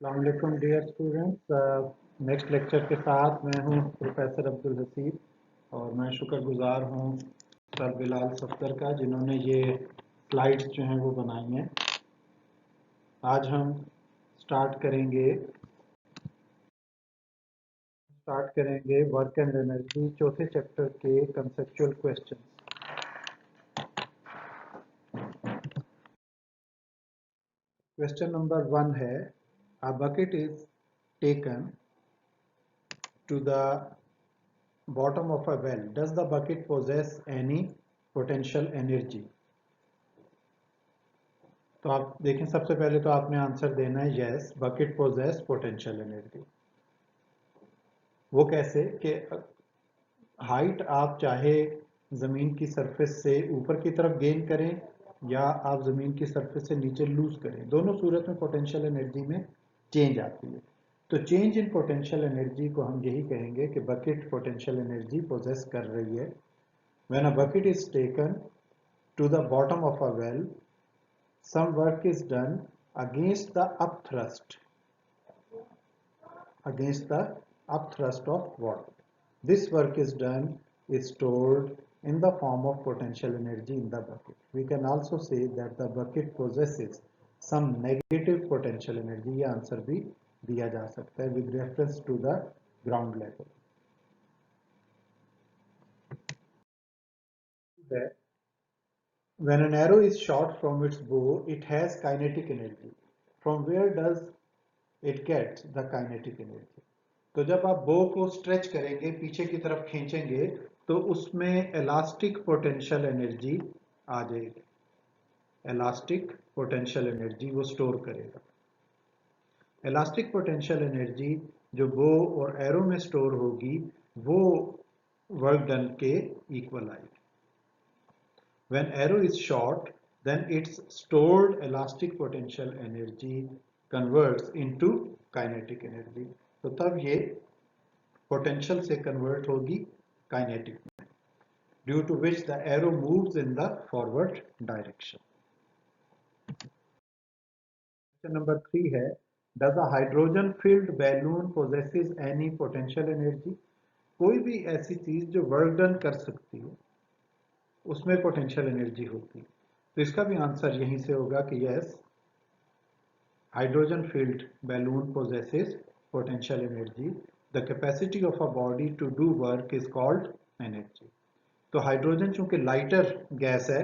अस्सलाम वालेकुम dear students. Next lecture के साथ मैं हूं प्रोफेसर अब्दुल हसीब और मैं शुक्रगुजार हूं सर बिलाल सफदर का जिन्होंने ये स्लाइड्स जो हैं वो बनाई हैं। आज हम स्टार्ट करेंगे वर्क एंड एनर्जी चौथे चैप्टर के कंसेप्चुअल क्वेश्चन। क्वेश्चन नंबर 1 है, a bucket is taken to the bottom of a well. Does the bucket possess any potential energy? तो आप देखें, सबसे पहले तो आपने आंसर देना है yes, bucket possesses potential energy. वो कैसे कि हाइट आप चाहे ज़मीन की सरफेस से ऊपर की तरफ गेन करें या आप ज़मीन की सरफेस से नीचे लूज करें, दोनों सूरत में पोटेंशियल एनर्जी में चेंज आती है। तो चेंज इन पोटेंशियल एनर्जी को हम यही कहेंगे कि बकेट पोटेंशियल एनर्जी पोजेस कर रही है। When a bucket is taken to the bottom of a well, some work is done against the upthrust of water. This work is stored in the form of potential energy in the bucket. We can also say that the bucket possesses some negative potential energy. ये answer भी दिया जा सकता है with reference to the ground level. When an arrow is shot from its bow, it has kinetic energy. From where does it get the kinetic energy? तो जब आप बो को स्ट्रेच करेंगे, पीछे की तरफ खींचेंगे, तो उसमें इलास्टिक पोटेंशियल एनर्जी आ जाएगी। इलास्टिक पोटेंशियल एनर्जी वो स्टोर करेगा। इलास्टिक पोटेंशियल एनर्जी जो बो और एरो में स्टोर होगी वो वर्क डन के इक्वल आएगी। When arrow is shot, then its stored elastic potential energy converts into kinetic energy. तो तब ये potential से convert होगी kinetic में, due to which the arrow moves in the forward direction. Question number 3 है, does a hydrogen filled balloon possesses any potential energy? कोई भी ऐसी चीज जो वर्क डन कर सकती है उसमें पोटेंशियल एनर्जी होती है। तो इसका भी आंसर यहीं से होगा कि yes, hydrogen filled balloon possesses potential energy. The capacity of a body to do work is called energy. तो हाइड्रोजन चूंकि लाइटर गैस है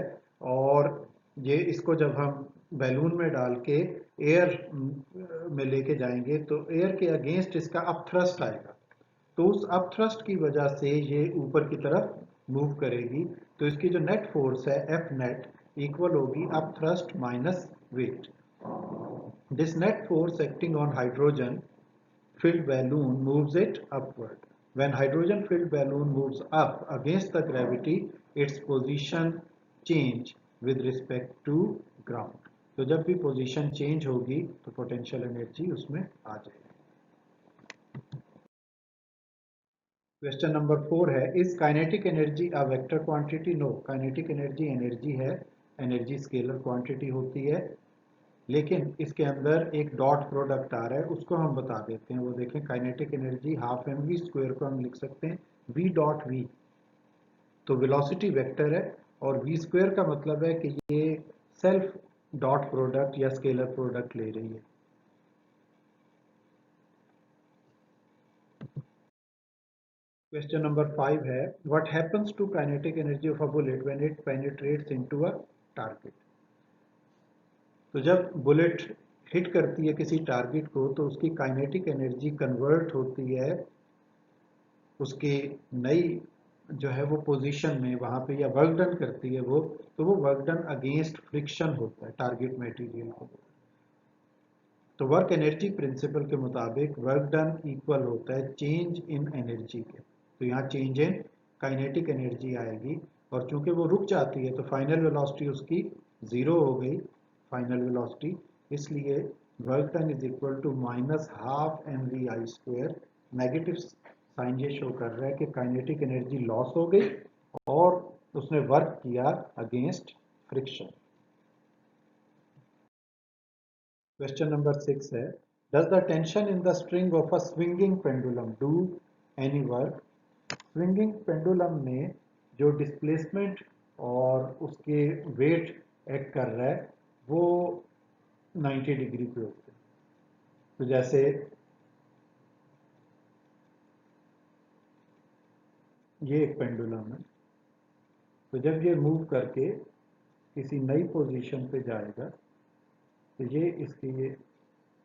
और ये इसको जब हम बैलून में डाल के एयर में लेके जाएंगे तो एयर के अगेंस्ट इसका अपथ्रस्ट आएगा, तो उस अपथ्रस्ट की वजह से ये ऊपर की तरफ मूव करेगी। तो इसकी जो नेट फोर्स है एफ नेट इक्वल होगी upthrust minus weight. This net force acting on hydrogen filled balloon moves it upward. When hydrogen filled balloon moves up against the gravity, its position change with respect to ground. तो जब भी position change होगी तो potential energy उसमें आ जाएगी। Question number 4 है, is kinetic energy a vector quantity? No, kinetic energy है, energy scalar quantity होती है, लेकिन इसके अंदर एक डॉट प्रोडक्ट आ रहा है, उसको हम बता देते हैं। वो देखें, kinetic energy half m v square को हम लिख सकते हैं वी डॉट वी। तो वेलोसिटी वेक्टर है और वी स्क्वायर का मतलब है कि ये सेल्फ डॉट प्रोडक्ट या स्केलर प्रोडक्ट ले रही है। क्वेश्चन नंबर 5 है, what happens to kinetic energy of a bullet when it penetrates into a target? तो जब बुलेट हिट करती है किसी टारगेट को तो उसकी काइनेटिक एनर्जी कन्वर्ट होती है उसकी नई जो है वो पोजीशन में, वहां पे या वर्क डन करती है वो, तो वो वर्क डन अगेंस्ट फ्रिक्शन होता है टारगेट मटेरियल को। तो वर्क एनर्जी प्रिंसिपल के मुताबिक वर्क डन इक्वल होता है चेंज इन एनर्जी के। तो यहाँ चेंज इन काइनेटिक एनर्जी आएगी और चूंकि वो रुक जाती है तो फाइनल वेलोसिटी उसकी जीरो हो गई, फाइनल वेलोसिटी, इसलिए work done is equal to minus half m v i square. Negative sign ये शो कर रहा है कि काइनेटिक एनर्जी लॉस हो गई और उसने वर्क किया अगेंस्ट फ्रिक्शन। क्वेश्चन नंबर 6 है, Does the tension in the string of a swinging pendulum do any work? Swinging pendulum में जो डिस्प्लेसमेंट और उसके वेट एक्ट कर रहा है वो 90 डिग्री पे होते हैं। तो जैसे ये एक पेंडुलम है, तो जब ये मूव करके किसी नई पोजीशन पे जाएगा तो ये इसकी ये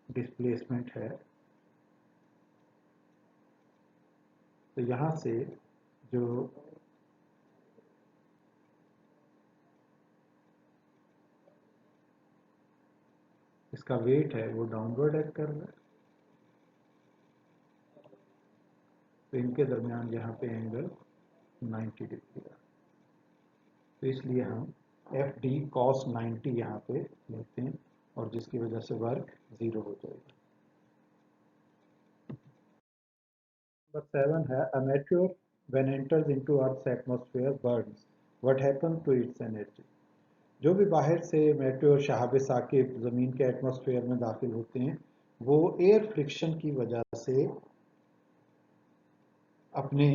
डिस्प्लेसमेंट है। तो यहाँ से जो इसका वेट है वो डाउनवर्ड एक्ट कर रहा है, तो इनके दरमियान यहाँ पे एंगल 90 डिग्री है। तो इसलिए हम एफ डी कॉस 90 यहाँ पे लेते हैं और जिसकी वजह से वर्क 0 हो जाएगा। नंबर 7 है अ meteor when enters into Earth's atmosphere burns. What happens to its energy? जो भी बाहर से मेटेओर शहाब साकिब ज़मीन के एटमॉस्फेयर में दाखिल होते हैं वो एयर फ्रिक्शन की वजह से अपने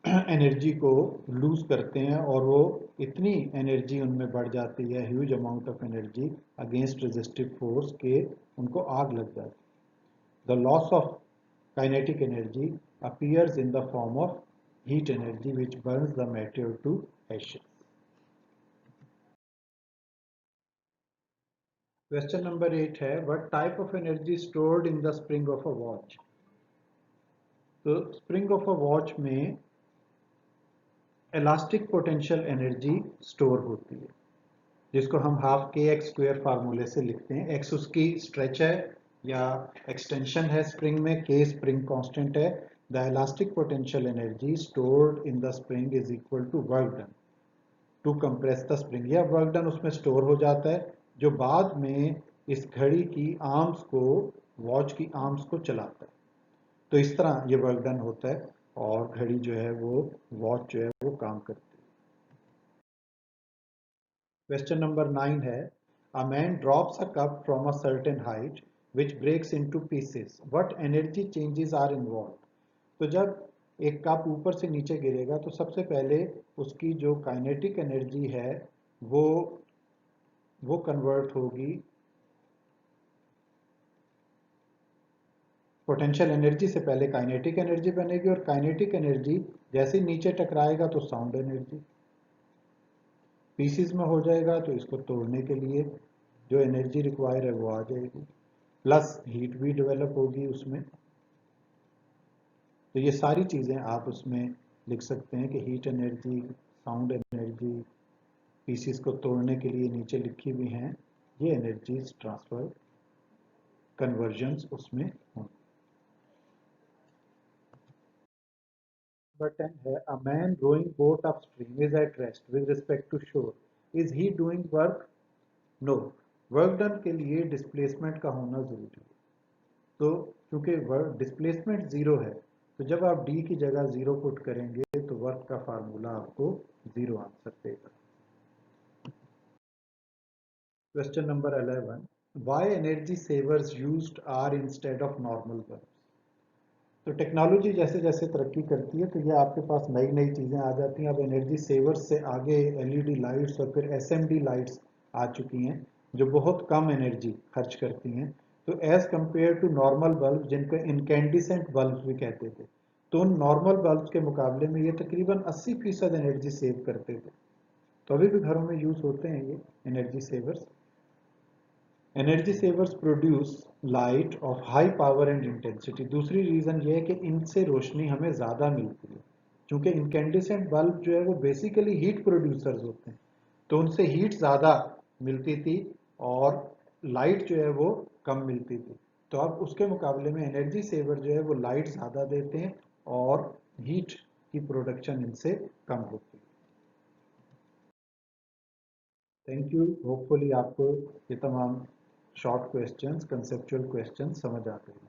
एनर्जी को लूज करते हैं और वो इतनी एनर्जी उनमें बढ़ जाती है, huge amount of energy against resistive force के उनको आग लग जाती है। The loss of kinetic energy appears in the form of heat energy which burns the meteor to ashes. Question number 8 है what type of energy stored in the spring of a watch. तो spring of a watch में elastic potential energy store होती है जिसको हम half के x square फार्मूले से लिखते हैं। एक्स उसकी स्ट्रेच है या एक्सटेंशन है स्प्रिंग में, के स्प्रिंग कांस्टेंट है। The elastic potential energy stored in the spring is equal to work done to compress the spring. यह वर्क डन उसमें स्टोर हो जाता है जो बाद में इस घड़ी की आर्म्स को, वॉच की आर्म्स को चलाता है। तो इस तरह ये वर्क डन होता है और घड़ी जो है वो, वॉच जो है वो काम करती है। क्वेश्चन नंबर 9 है a man drops a cup from a certain height which breaks into pieces, what energy changes are involve. तो जब एक कप ऊपर से नीचे गिरेगा तो सबसे पहले उसकी जो काइनेटिक एनर्जी है वो कन्वर्ट होगी पोटेंशियल एनर्जी से, पहले काइनेटिक एनर्जी बनेगी और काइनेटिक एनर्जी जैसे नीचे टकराएगा तो साउंड एनर्जी पीसीज में हो जाएगा, तो इसको तोड़ने के लिए जो एनर्जी रिक्वायर है वो आ जाएगी, प्लस हीट भी डेवलप होगी उसमें। तो ये सारी चीज़ें आप उसमें लिख सकते हैं कि heat energy, sound energy, pieces को तोड़ने के लिए नीचे लिखी हुई हैं, ये एनर्जीज ट्रांसफर कन्वर्जन्स उसमें होंगे। नंबर 10 है a man rowing boat upstream is at rest with respect to shore, is he doing work? No, work done के लिए डिस्प्लेसमेंट का होना जरूरी है। तो क्योंकि वर्क डिस्प्लेसमेंट जीरो है तो जब आप डी की जगह जीरो पुट करेंगे तो वर्क का फार्मूला आपको जीरो आंसर देगा। Question number 11 why energy savers used are instead of normal bulb. तो टेक्नोलॉजी जैसे जैसे तरक्की करती है तो ये आपके पास नई नई चीज़ें आ जाती हैं। अब एनर्जी सेवर्स से आगे एलईडी लाइट्स और फिर एसएमडी लाइट्स आ चुकी हैं जो बहुत कम एनर्जी खर्च करती हैं। तो as compare to normal bulb जिनको इनकैंडिसेंट बल्ब भी कहते थे, तो उन नॉर्मल बल्ब के मुकाबले में ये तकरीबन 80% एनर्जी सेव करते थे। तो अभी भी घरों में यूज़ होते हैं ये energy savers. Energy savers produce light of high power and intensity. दूसरी रीज़न ये है कि इनसे रोशनी हमें ज़्यादा मिलती है, क्योंकि इनकैंडिसेंट बल्ब जो है वो बेसिकली हीट प्रोड्यूसर्स होते हैं, तो उनसे हीट ज़्यादा मिलती थी और लाइट जो है वो कम मिलती थी। तो अब उसके मुकाबले में एनर्जी सेवर जो है वो लाइट ज़्यादा देते हैं और हीट की प्रोडक्शन इनसे कम होती है। Thank you. होपफुली आपको ये तमाम शॉर्ट क्वेश्चंस, कंसेप्चुअल क्वेश्चंस समझ आते हैं।